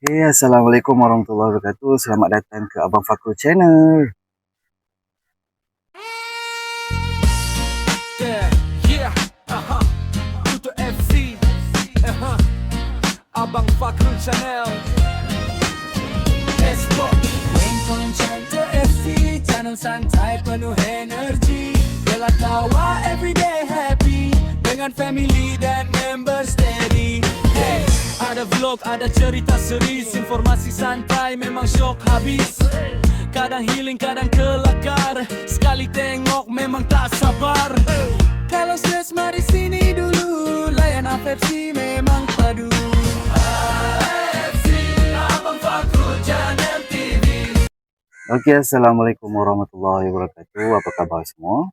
Hey, Assalamualaikum warahmatullahi wabarakatuh. Selamat datang ke Abang Fakru Channel. Yeah, yeah, Tuto FC, Abang Fakhrul Channel. Let's go. Wingkong Channel FC, channel santai penuh energi. Bela tawa everyday happy dengan family dan member steady. Hey, ada vlog, ada cerita series, informasi santai memang syok habis. Kadang healing, kadang kelakar. Sekali tengok memang tak sabar. Kalau stres mari sini dulu. Layan AFC memang padu. AFC, Abang Fakhrul Channel TV. Okey, Assalamualaikum warahmatullahi wabarakatuh. Apa khabar semua?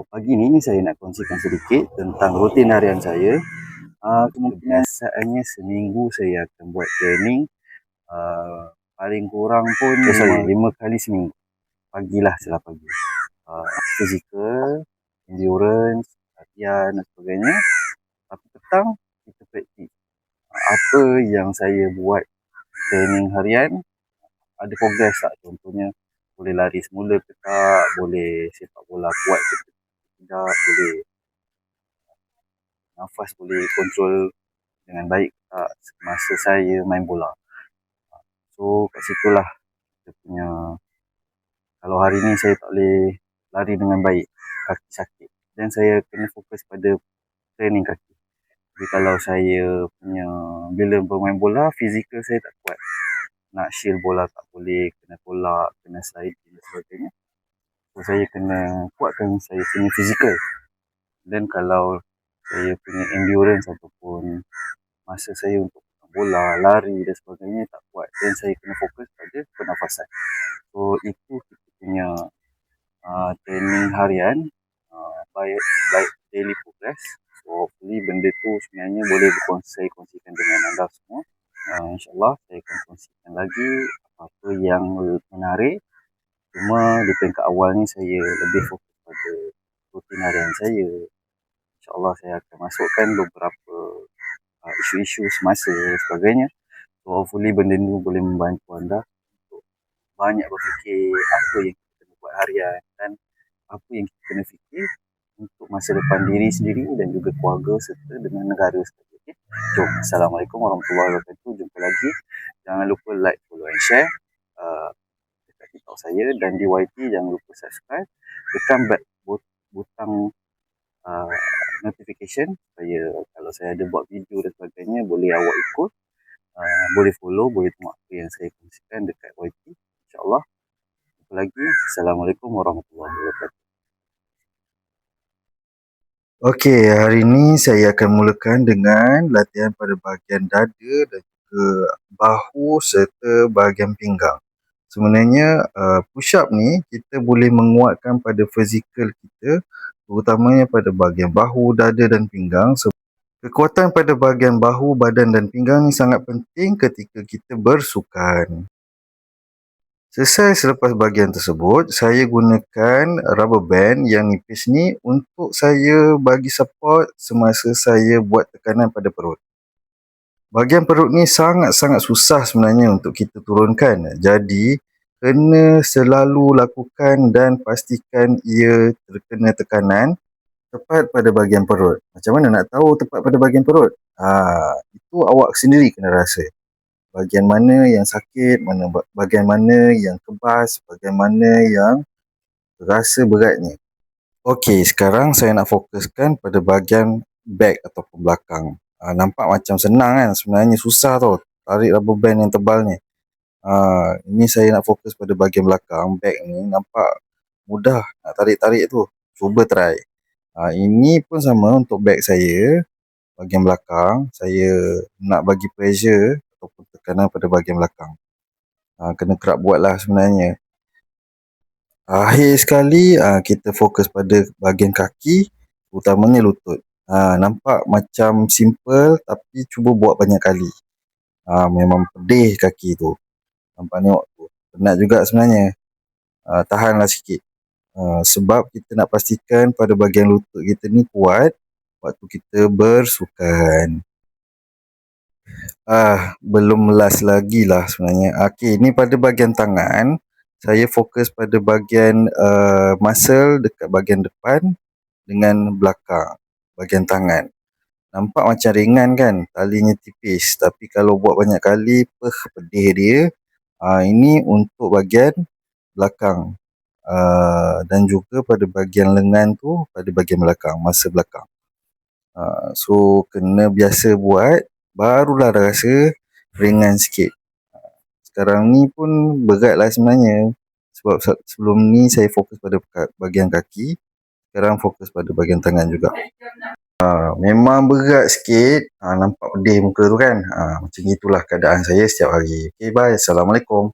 Pagi ni saya nak kongsikan sedikit tentang rutin harian saya. Kemungkinan saatnya seminggu saya akan buat training. Paling kurang pun 5 kali seminggu. Pagilah setelah pagi. Physical, endurance, latihan dan sebagainya. Tapi petang kita praktik. Apa yang saya buat training harian ada progress tak, contohnya boleh lari semula ke tak, boleh sepak bola kuat ke tidak, boleh nafas boleh kontrol dengan baik ke tak semasa saya main bola. So kat situlah kita punya, kalau hari ni saya tak boleh lari dengan baik, kaki sakit, dan saya kena fokus pada training kaki. Jadi kalau saya punya, bila bermain bola, fizikal saya tak kuat, nak shield bola tak boleh, kena tolak, kena sliding dan sebagainya. So saya kena kuatkan saya punya fizikal. Dan kalau saya punya endurance ataupun masa saya untuk bola, lari dan sebagainya tak kuat, dan saya kena fokus pada pernafasan. So itu kita punya training harian, baik daily progress. So hopefully benda tu sebenarnya boleh saya kongsikan dengan anda semua. InsyaAllah saya akan kongsikan lagi apa-apa yang menarik. Cuma di peringkat awal ni saya lebih fokus pada rutin harian saya. InsyaAllah saya akan masukkan beberapa isu-isu semasa dan sebagainya. So hopefully benda ni boleh membantu anda untuk banyak berfikir apa yang kita kena buat harian dan apa yang kita kena fikir untuk masa depan diri sendiri dan juga keluarga serta dengan negara sekalian. Okay? Jom, Assalamualaikum warahmatullahi wabarakatuh. Jumpa lagi. Jangan lupa like, follow and share dekat TikTok saya, dan di YT jangan lupa subscribe. Tekan butang notification supaya kalau saya ada buat video dan sebagainya boleh awak ikut, boleh follow, boleh tengok apa yang saya kongsikan dekat YT. InsyaAllah. Jumpa lagi. Assalamualaikum warahmatullahi wabarakatuh. Okey, hari ini saya akan mulakan dengan latihan pada bahagian dada dan juga bahu serta bahagian pinggang. Sebenarnya push up ni kita boleh menguatkan pada fizikal kita, terutamanya pada bahagian bahu, dada dan pinggang. Kekuatan pada bahagian bahu, badan dan pinggang ni sangat penting ketika kita bersukan. Selesai selepas bahagian tersebut, saya gunakan rubber band yang nipis ni untuk saya bagi support semasa saya buat tekanan pada perut. Bahagian perut ni sangat-sangat susah sebenarnya untuk kita turunkan. Jadi, kena selalu lakukan dan pastikan ia terkena tekanan tepat pada bahagian perut. Macam mana nak tahu tepat pada bahagian perut? Itu awak sendiri kena rasa. Bahagian mana yang sakit, bahagian mana yang kebas, bahagian mana yang terasa beratnya. Okey, sekarang saya nak fokuskan pada bahagian back ataupun belakang. Nampak macam senang kan? Sebenarnya susah tau tarik rubber band yang tebal ni. Ini saya nak fokus pada bahagian belakang. Back ni nampak mudah nak tarik-tarik tu. Cuba try. Ini pun sama untuk back saya. Bahagian belakang, saya nak bagi pressure ataupun tekanan pada bahagian belakang. Kena kerap buat lah sebenarnya. Akhir sekali, kita fokus pada bahagian kaki, utamanya lutut. Nampak macam simple tapi cuba buat banyak kali. Memang pedih kaki tu. Nampak tengok tu. Penat juga sebenarnya. Tahanlah sikit. Sebab kita nak pastikan pada bahagian lutut kita ni kuat waktu kita bersukan. Belum last lagi lah sebenarnya. Okey, ni pada bahagian tangan, saya fokus pada bahagian muscle dekat bahagian depan dengan belakang bahagian tangan. Nampak macam ringan kan, talinya tipis, tapi kalau buat banyak kali, pedih dia. Ini untuk bahagian belakang. Dan juga pada bahagian lengan tu, pada bahagian belakang, masa belakang. So, kena biasa buat, barulah dah rasa ringan sikit. Sekarang ni pun berat lah sebenarnya. Sebab sebelum ni saya fokus pada bahagian kaki, sekarang fokus pada bahagian tangan juga. Memang berat sikit, nampak pedih muka tu kan. Macam itulah keadaan saya setiap hari. Okay, bye. Assalamualaikum.